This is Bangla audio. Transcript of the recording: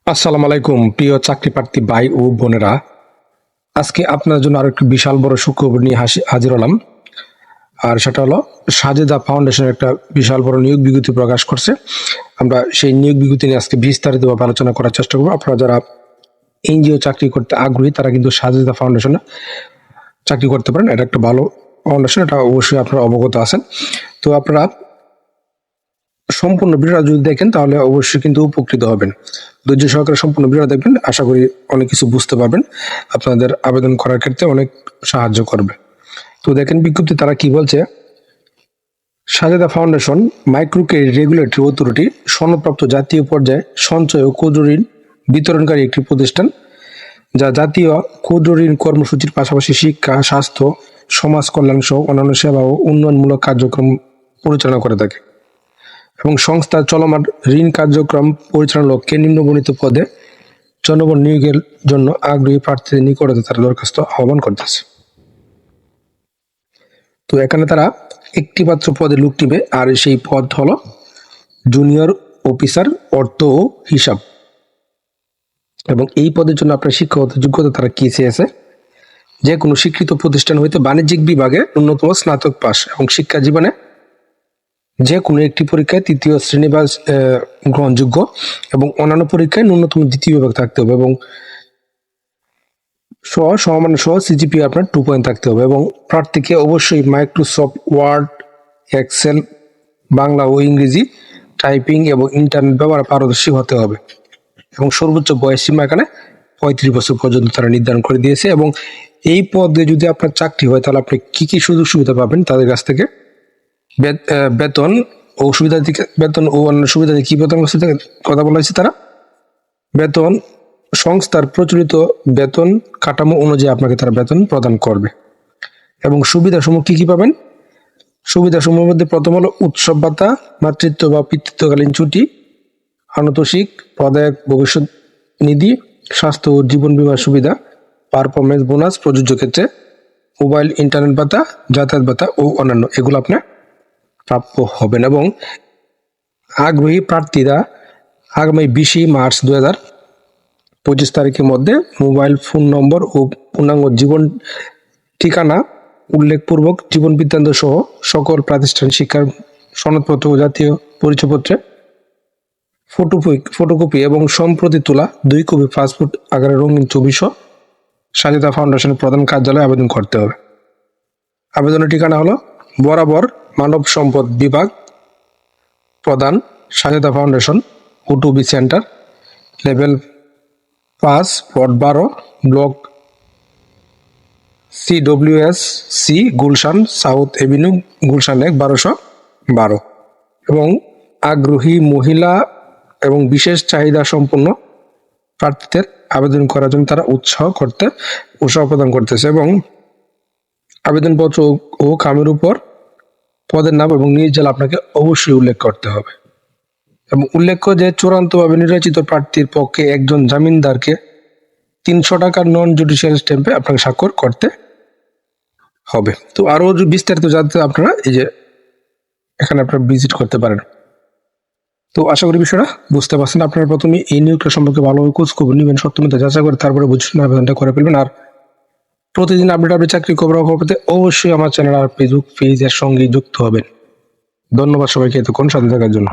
আসসালামু আলাইকুম প্রিয় চাকরি প্রার্থী ভাই ও বোনেরা। আজকে আপনার জন্য আরো একটি বিশাল বড় সুখবর নিয়ে হাজির হলাম। আর সেটা হলো সাজেদা ফাউন্ডেশন একটা বিশাল বড় নিয়োগ বিজ্ঞপ্তি প্রকাশ করছে। আমরা সেই নিয়োগ বিজ্ঞপ্তি নিয়ে আজকে বিস্তারিতভাবে আলোচনা করার চেষ্টা করবো। আপনারা যারা এনজিও চাকরি করতে আগ্রহী তারা কিন্তু সাজেদা ফাউন্ডেশনে চাকরি করতে পারেন। এটা একটা ভালো ফাউন্ডেশন, এটা অবশ্যই আপনারা অবগত আছেন। তো আপনারা সম্পূর্ণ ভিডিওটা যদি দেখেন তাহলে অবশ্যই কিন্তু উপকৃত হবেন। ধৈর্য সহকারে সম্পূর্ণ ভিডিও দেখবেন, আশা করি অনেক কিছু বুঝতে পারবেন, আপনাদের আবেদন করার ক্ষেত্রে অনেক সাহায্য করবে। তো দেখেন বিজ্ঞপ্তি তারা কি বলছে। Sajeda foundation micro credit regulatory authority সনদপ্রাপ্ত জাতীয় পর্যায়ে সঞ্চয় ও ক্ষুদ্র ঋণ বিতরণকারী একটি প্রতিষ্ঠান, যা জাতীয় ক্ষুদ্র ঋণ কর্মসূচির পাশাপাশি শিক্ষা, স্বাস্থ্য, সমাজ কল্যাণ সহ অন্যান্য সেবা ও উন্নয়নমূলক কার্যক্রম পরিচালনা করে থাকে। এবং সংস্থার চলমান ঋণ কার্যক্রম পরিচালনার লক্ষ্যে নিম্নবর্ণিত পদে জনবল নিয়োগের জন্য আগ্রহী প্রার্থীদের নিকটে তারা দরখাস্ত আহ্বান করতেছে। তো এখানে তারা একটি মাত্র পদে লোক নিবে, আর সেই পদ হলো জুনিয়র অফিসার অর্থ ও হিসাব। এবং এই পদের জন্য আপনার শিক্ষাগত যোগ্যতা তারা কি চেয়েছে, যে কোনো স্বীকৃত প্রতিষ্ঠান হইতে বাণিজ্যিক বিভাগে ন্যূনতম স্নাতক পাস এবং শিক্ষা জীবনে যে কোনো একটি পরীক্ষায় তৃতীয় শ্রেণী বা গ্রহণযোগ্য এবং অন্যান্য পরীক্ষায় ন্যূনতম দ্বিতীয় বিভাগ থাকতে হবে এবং সহ সিজিপি আপনার 2 পয়েন্ট থাকতে হবে। এবং প্রার্থীকে অবশ্যই মাইক্রোসফট ওয়ার্ড, এক্সেল, বাংলা ও ইংরেজি টাইপিং এবং ইন্টারনেট ব্যবহারে পারদর্শী হতে হবে। এবং সর্বোচ্চ বয়স সীমা এখানে 35 বছর পর্যন্ত তারা নির্ধারণ করে দিয়েছে। এবং এই পদে যদি আপনার চাকরি হয় তাহলে আপনি কি কি সুযোগ সুবিধা পাবেন তাদের কাছ থেকে। বেতন ও সুবিধা দিকে, বেতন ও অন্য সুবিধা দিয়ে কি বেতন কথা বলা হয়েছে, তারা বেতন সংস্থার প্রচলিত বেতন কাঠামো অনুযায়ী আপনাকে তারা বেতন প্রদান করবে। এবং সুবিধাসমূহ কি কি পাবেন, সুবিধাসমূহের মধ্যে প্রথম হলো উৎসব ভাতা, মাতৃত্ব বা পিতৃত্বকালীন ছুটি, আনুতোষিক, পদায়ক ভবিষ্যৎ নিধি, স্বাস্থ্য ও জীবন বীমা সুবিধা, পারফরমেন্স বোনাস প্রযোজ্য ক্ষেত্রে, মোবাইল ইন্টারনেট ভাতা, যাতায়াত ভাতা ও অন্যান্য, এগুলো আপনার প্রাপ্য হবেন। এবং আগ্রহী প্রার্থীরা আগামী 20 মার্চ 2025 তারিখের মধ্যে মোবাইল ফোন নম্বর ও পূর্ণাঙ্গ জীবন ঠিকানা উল্লেখপূর্বক জীবন বৃত্তান্ত সহ সকল প্রাতিষ্ঠানিক শিক্ষার সনদপত্র ও জাতীয় পরিচয়পত্রে ফটোকপি এবং সম্প্রতি তোলা 2 কপি পাসপোর্ট আকারে রঙিন ছবি সহ সাজেদা ফাউন্ডেশনের প্রধান কার্যালয়ে আবেদন করতে হবে। আবেদনের ঠিকানা হলো বরাবর মানব সম্পদ বিভাগ, প্রধান, Sajeda foundation, O2B centre, level 5, ward 12, block CWSC, Gulshan south avenue, Gulshan 1, 1212। এবং আগ্রহী মহিলা এবং বিশেষ চাহিদা সম্পন্ন প্রার্থীদের আবেদন করার জন্য তারা উৎসাহ প্রদান করতেছে। এবং আবেদনপত্র ও খামের উপর পদের নাম এবং নিজ জেলা আপনাকে অবশ্যই উল্লেখ করতে হবে। এবং উল্লেখ্য যে চূড়ান্তভাবে নির্বাচিত প্রার্থীর পক্ষে একজন জামিনদারকে 300 টাকার নন জুডিশিয়াল স্ট্যাম্পে আপনাকে স্বাক্ষর করতে হবে। তো আরো বিস্তারিত জানতে আপনারা এই যে এখানে আপনারা ভিজিট করতে পারেন। তো আশা করি বিষয়টা বুঝতে পারছেন। আপনারা প্রথমে এই নিয়োগটা সম্পর্কে ভালোভাবে খোঁজ খবর নেবেন, সত্যমিতা যাচাই করে তারপরে বুঝে শুনে আবেদনটা করে ফেলবেন। আর প্রতিদিন আপডেট চাকরি খবর পেতে অবশ্যই আমার চ্যানেল আর ফেসবুক পেজের সঙ্গে যুক্ত হবেন। ধন্যবাদ সবাইকে এতক্ষণ সাথে থাকার জন্য।